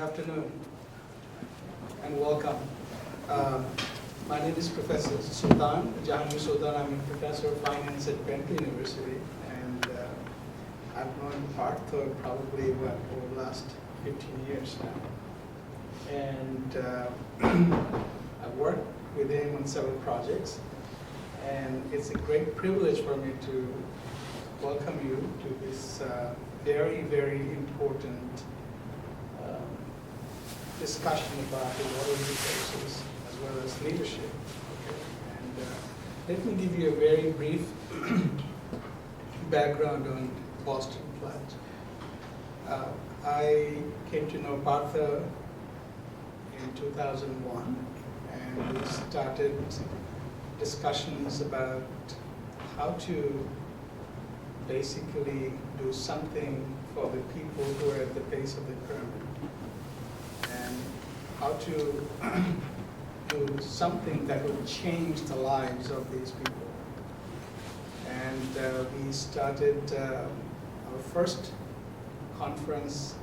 Good afternoon and welcome. My name is Professor Sultan, Jahangir Sultan. I'm a professor of finance at Bentley University, and I've known Partha probably over the last 15 years now. And I've worked with him on several projects, and it's a great privilege for me to welcome you to this very, very important discussion about the water resources as well as leadership. Okay? And let me give you a very brief background on Boston Pledge. I came to know Partha in 2001, and we started discussions about how to basically do something for the people who are at the base of the pyramid, and how to do something that will change the lives of these people. And we started, our first conference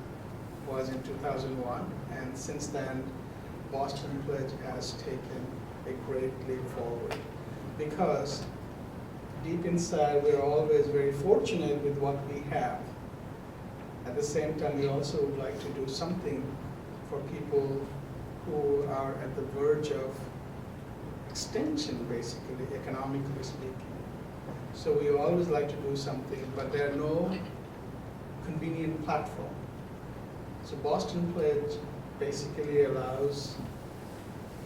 was in 2001, and since then Boston Pledge has taken a great leap forward, because deep inside we're always very fortunate with what we have. At the same time, we also would like to do something for people who are at the verge of extinction, basically, economically speaking. So we always like to do something, but there are no convenient platform. So Boston Pledge basically allows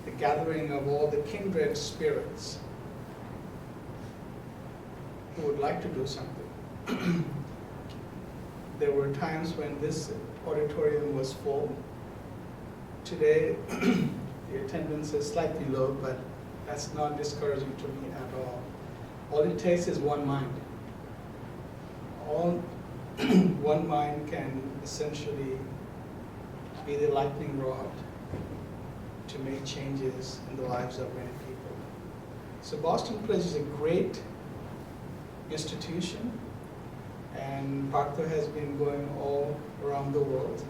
the gathering of all the kindred spirits who would like to do something. There were times when this auditorium was full. Today, the attendance is slightly low, but that's not discouraging to me at all. All it takes is one mind. One mind can essentially be the lightning rod to make changes in the lives of many people. So Boston Pledge is a great institution, and Partha has been going all around the world.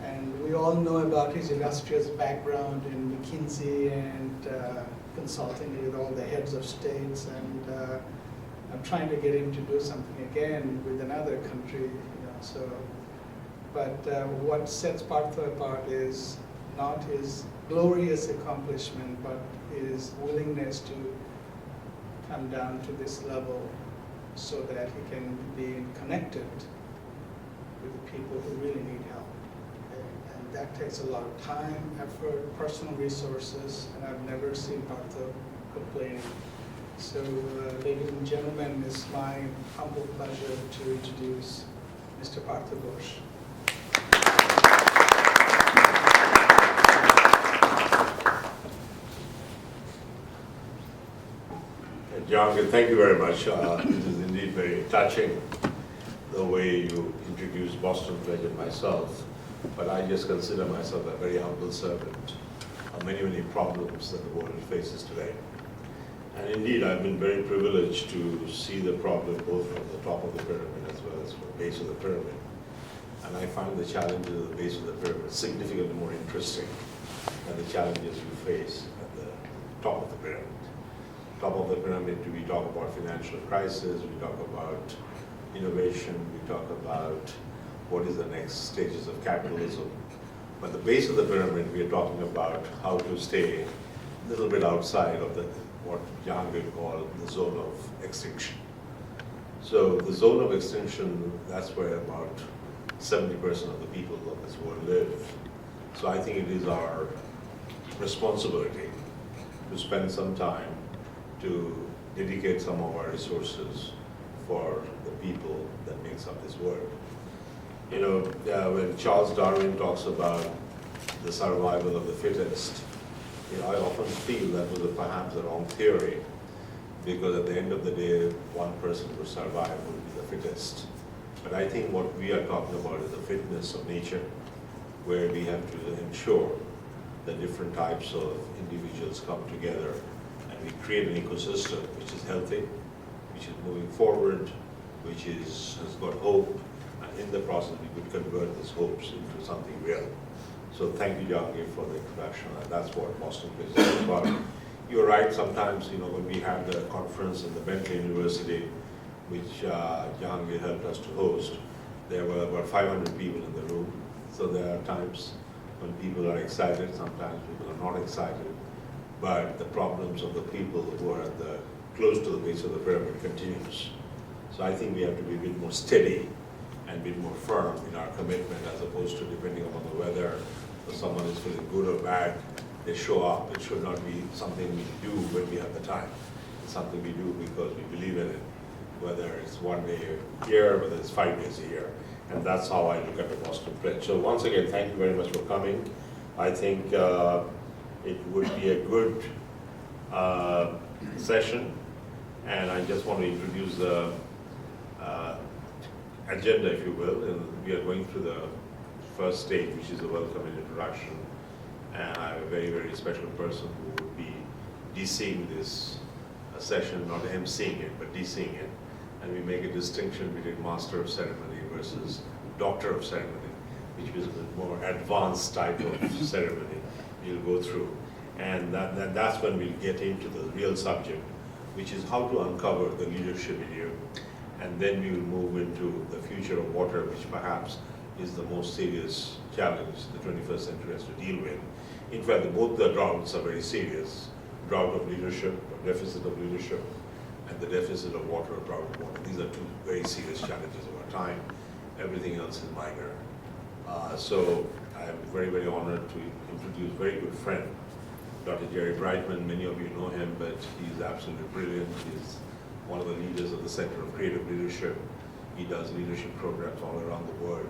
And we all know about his illustrious background in McKinsey and consulting with all the heads of states. And I'm trying to get him to do something again with another country. But what sets Partha apart is not his glorious accomplishment, but his willingness to come down to this level so that he can be connected with the people who really need help. And that takes a lot of time, effort, personal resources, and I've never seen Partha complaining. So, ladies and gentlemen, it's my humble pleasure to introduce Mr. Partha Ghosh. Jahangir, thank you very much. It is indeed very touching the way you introduced Boston Pledge and myself, but I just consider myself a very humble servant of many, many problems that the world faces today. And indeed, I've been very privileged to see the problem both from the top of the pyramid as well as from the base of the pyramid. And I find the challenges at the base of the pyramid significantly more interesting than the challenges you face at the top of the pyramid. Top of the pyramid, we talk about financial crisis, we talk about innovation, we talk about what is the next stages of capitalism. But the base of the pyramid, we are talking about how to stay a little bit outside of what Jahangir called the zone of extinction. So the zone of extinction, that's where about 70% of the people of this world live. So I think it is our responsibility to spend some time to dedicate some of our resources for the people that makes up this world. When Charles Darwin talks about the survival of the fittest, I often feel that was perhaps the wrong theory, because at the end of the day, one person who survive would be the fittest. But I think what we are talking about is the fitness of nature, where we have to ensure that different types of individuals come together and we create an ecosystem which is healthy, which is moving forward, which has got hope, and in the process we could convert these hopes into something real. So thank you, Jahangir, for the introduction. And that's what Boston Pledge is about. You're right, sometimes, when we had the conference in the Bentley University, which Jahangir helped us to host, there were about 500 people in the room. So there are times when people are excited, sometimes people are not excited. But the problems of the people who are close to the base of the pyramid continues. So I think we have to be a bit more steady and a bit more firm in our commitment, as opposed to depending upon the weather, or someone is feeling good or bad, they show up. It should not be something we do when we have the time. It's something we do because we believe in it, whether it's 1 day a year, whether it's 5 days a year. And that's how I look at the Boston Pledge. So once again, thank you very much for coming. I think it would be a good session, and I just want to introduce the agenda, if you will. And we are going through the first stage, which is a welcome and introduction, and I have a very, very special person who will be DCing this session, not emceeing it, but DCing it. And we make a distinction between Master of Ceremony versus Doctor of Ceremony, which is a more advanced type of ceremony you'll go through. And that's when we'll get into the real subject, which is how to uncover the leadership in you. And then we will move into the future of water, which perhaps is the most serious challenge the 21st century has to deal with. In fact, both the droughts are very serious. Drought of leadership, or deficit of leadership, and the deficit of water, or drought of water. These are two very serious challenges of our time. Everything else is minor. So I am very, very honored to introduce a very good friend, Dr. Jerry Brightman. Many of you know him, but he's absolutely brilliant. He's one of the leaders of the Center of Creative Leadership. He does leadership programs all around the world.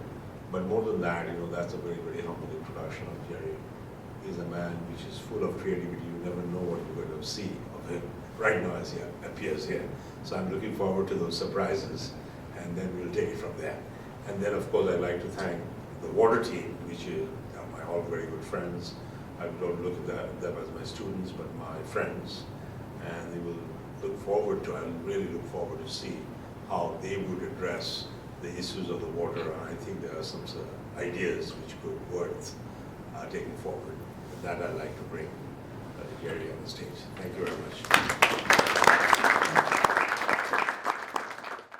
But more than that, that's a very, very humble introduction of Jerry. He's a man which is full of creativity. You never know what you're going to see of him right now as he appears here. So I'm looking forward to those surprises, and then we'll take it from there. And then, of course, I'd like to thank the water team, which is my all very good friends. I don't look at them as my students, but my friends. And they will I really look forward to see how they would address the issues of the water. And I think there are some ideas which could worth taking forward. With that, I'd like to bring Jerry on the stage. Thank you very much.